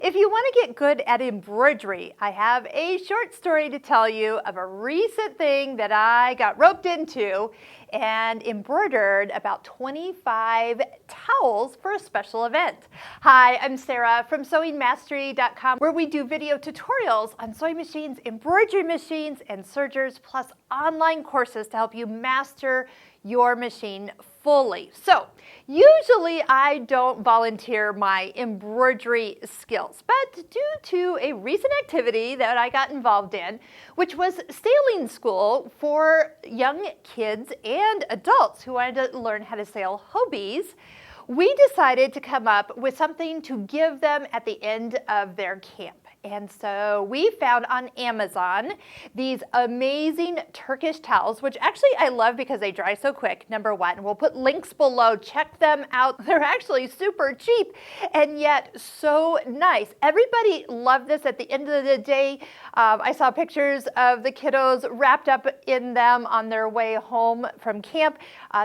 If you want to get good at embroidery, I have a short story to tell you of a recent thing that I got roped into and embroidered about 25 towels for a special event. Hi, I'm Sarah from sewingmastery.com, where we do video tutorials on sewing machines, embroidery machines, and sergers, plus online courses to help you master your machine fully. So usually I don't volunteer my embroidery skills, but due to a recent activity that I got involved in, which was sailing school for young kids and adults who wanted to learn how to sail Hobies, we decided to come up with something to give them at the end of their camp. And so we found on Amazon these amazing Turkish towels, which actually I love because they dry so quick, number one. We'll put links below. Check them out. They're actually super cheap and yet so nice. Everybody loved this. At the end of the day, I saw pictures of the kiddos wrapped up in them on their way home from camp.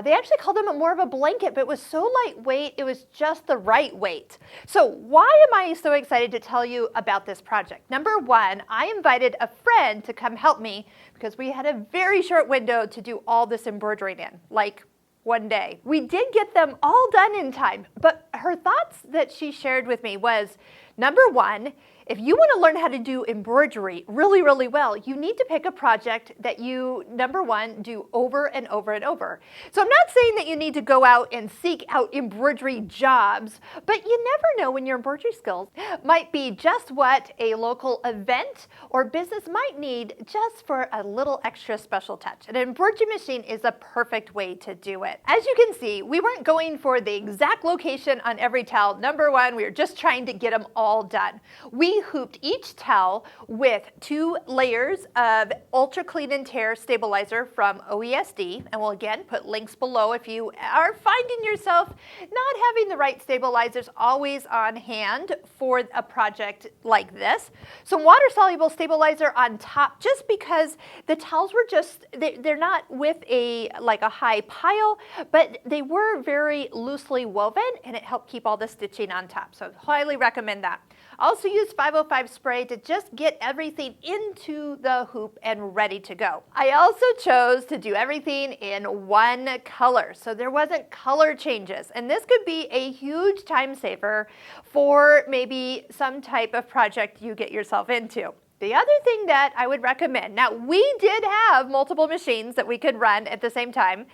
They actually called them more of a blanket, but it was so lightweight, it was just the right weight. So why am I so excited to tell you about this project? Number one, I invited a friend to come help me because we had a very short window to do all this embroidering in, like one day. We did get them all done in time, but her thoughts that she shared with me was, number one, if you want to learn how to do embroidery really, really well, you need to pick a project that you, number one, do over and over and over. So I'm not saying that you need to go out and seek out embroidery jobs, but you never know when your embroidery skills might be just what a local event or business might need just for a little extra special touch. An embroidery machine is a perfect way to do it. As you can see, we weren't going for the exact location on every towel. Number one, we were just trying to get them all done. We hooped each towel with 2 layers of Ultra Clean and Tear stabilizer from OESD, and we'll again put links below if you are finding yourself not having the right stabilizers always on hand for a project like this. Some water-soluble stabilizer on top, just because the towels were just, they're not with a high pile, but they were very loosely woven, and it helped keep all the stitching on top. So highly recommend that. Also use 505 spray to just get everything into the hoop and ready to go. I also chose to do everything in one color, so there wasn't color changes. And this could be a huge time saver for maybe some type of project you get yourself into. The other thing that I would recommend, now we did have multiple machines that we could run at the same time,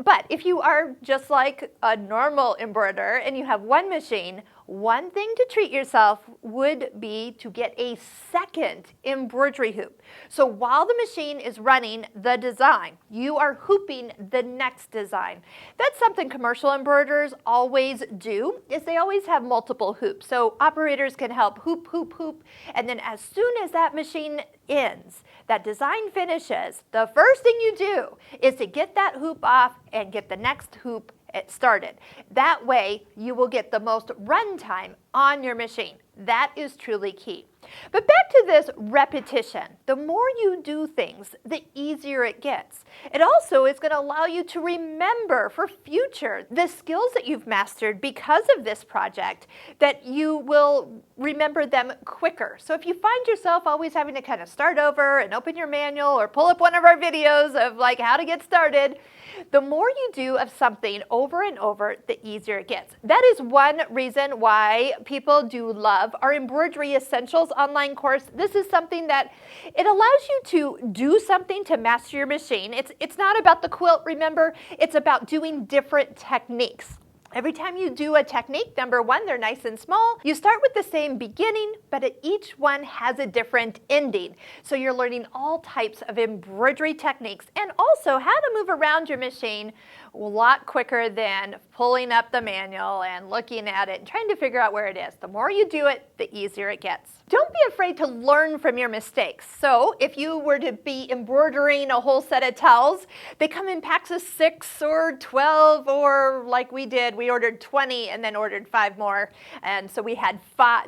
but if you are just like a normal embroiderer and you have one machine, one thing to treat yourself would be to get a second embroidery hoop. So while the machine is running the design, you are hooping the next design. That's something commercial embroiderers always do, is they always have multiple hoops. So operators can help hoop, hoop, hoop, and then as soon as that machine ends, that design finishes, the first thing you do is to get that hoop off and get the next hoop started. That way you will get the most run time on your machine. That is truly key. But back to this repetition. The more you do things, the easier it gets. It also is going to allow you to remember for future the skills that you've mastered because of this project, that you will remember them quicker. So if you find yourself always having to kind of start over and open your manual or pull up one of our videos of like how to get started, the more you do of something over and over, the easier it gets. That is one reason why people do love our Embroidery Essentials online course. This is something that it allows you to do something to master your machine. It's not about the quilt, remember, it's about doing different techniques. Every time you do a technique, number one, they're nice and small. You start with the same beginning, but each one has a different ending. So you're learning all types of embroidery techniques and also how to move around your machine a lot quicker than pulling up the manual and looking at it and trying to figure out where it is. The more you do it, the easier it gets. Don't be afraid to learn from your mistakes. So if you were to be embroidering a whole set of towels, they come in packs of 6 or 12, or like we did, we ordered 20 and then ordered 5 more. And so we had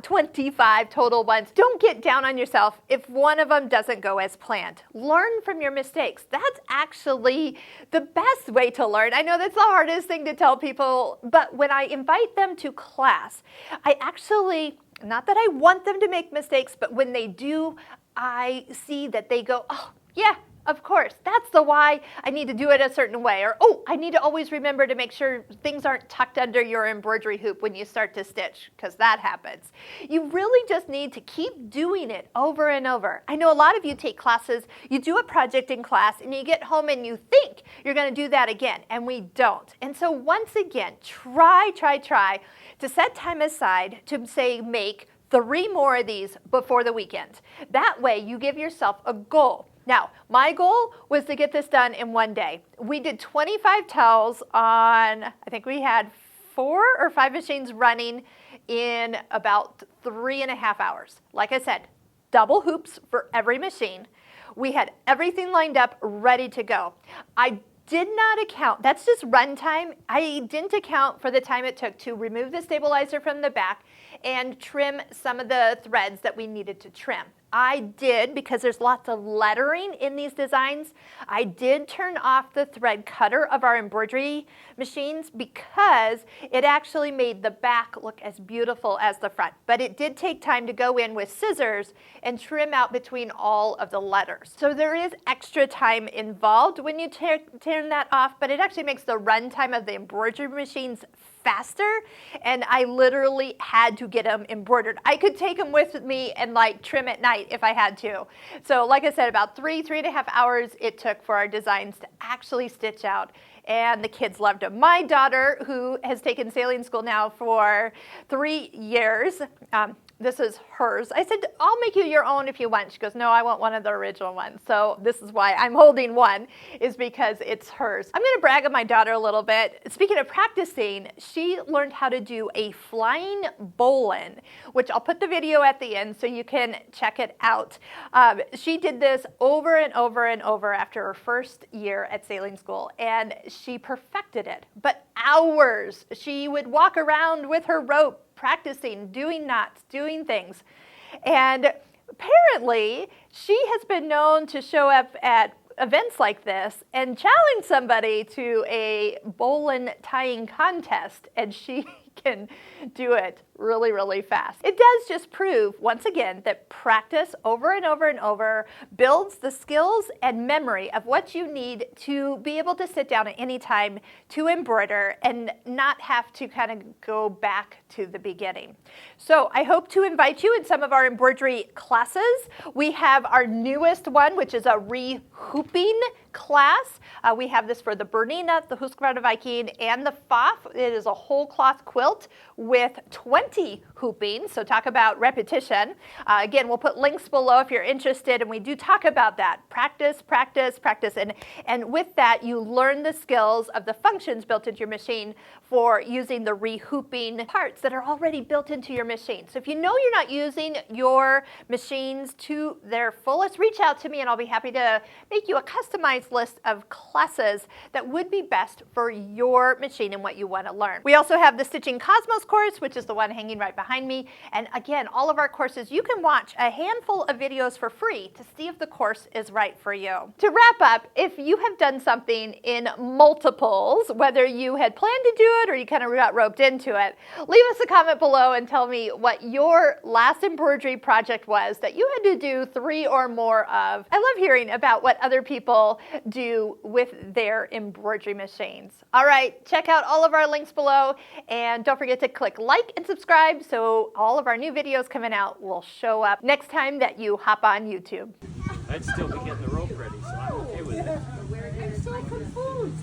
25 total ones. Don't get down on yourself if one of them doesn't go as planned. Learn from your mistakes. That's actually the best way to learn. I know that's the hardest thing to tell people, but when I invite them to class, I actually Not that I want them to make mistakes, but when they do, I see that they go, oh, yeah, of course, that's the why I need to do it a certain way. Or, oh, I need to always remember to make sure things aren't tucked under your embroidery hoop when you start to stitch, because that happens. You really just need to keep doing it over and over. I know a lot of you take classes, you do a project in class, and you get home and you think you're going to do that again, and we don't. And so once again, try to set time aside to say make 3 more of these before the weekend. That way you give yourself a goal. Now, my goal was to get this done in 1 day. We did 25 towels on, I think we had 4 or 5 machines running in about 3.5 hours. Like I said, double hoops for every machine. We had everything lined up, ready to go. I did not account, that's just run time. I didn't account for the time it took to remove the stabilizer from the back and trim some of the threads that we needed to trim. I did, because there's lots of lettering in these designs, I did turn off the thread cutter of our embroidery machines because it actually made the back look as beautiful as the front. But it did take time to go in with scissors and trim out between all of the letters. So there is extra time involved when you turn that off, but it actually makes the run time of the embroidery machines faster, and I literally had to get them embroidered. I could take them with me and like trim at night if I had to. So like I said, about 3.5 hours it took for our designs to actually stitch out, and the kids loved them. My daughter, who has taken sailing school now for 3 years, this is hers. I said, I'll make you your own if you want. She goes, no, I want one of the original ones. So this is why I'm holding one, is because it's hers. I'm going to brag on my daughter a little bit. Speaking of practicing, she learned how to do a flying bowline, which I'll put the video at the end so you can check it out. She did this over and over and over after her first year at sailing school, and she perfected it. But hours. She would walk around with her rope, practicing, doing knots, doing things. And apparently, she has been known to show up at events like this and challenge somebody to a bowline tying contest, and she can do it really, really fast. It does just prove, once again, that practice over and over and over builds the skills and memory of what you need to be able to sit down at any time to embroider and not have to kind of go back to the beginning. So I hope to invite you in some of our embroidery classes. We have our newest one, which is a re-hooping class. We have this for the Bernina, the Husqvarna Viking, and the Pfaff. It is a whole cloth quilt with 20 hooping, so talk about repetition. Again, we'll put links below if you're interested, and we do talk about that. Practice, practice, practice, and with that, you learn the skills of the functions built into your machine for using the re-hooping parts that are already built into your machine. So if you know you're not using your machines to their fullest, reach out to me and I'll be happy to make you a customized list of classes that would be best for your machine and what you want to learn. We also have the Stitching Cosmos course, which is the one hanging right behind me. And again, all of our courses, you can watch a handful of videos for free to see if the course is right for you. To wrap up, if you have done something in multiples, whether you had planned to do it or you kind of got roped into it, leave us a comment below and tell me what your last embroidery project was that you had to do 3 or more of. I love hearing about what other people do with their embroidery machines. All right, check out all of our links below, and don't forget to click like and subscribe so all of our new videos coming out will show up next time that you hop on YouTube. I'd still be getting the rope ready, so I'm okay with it. I'm so confused.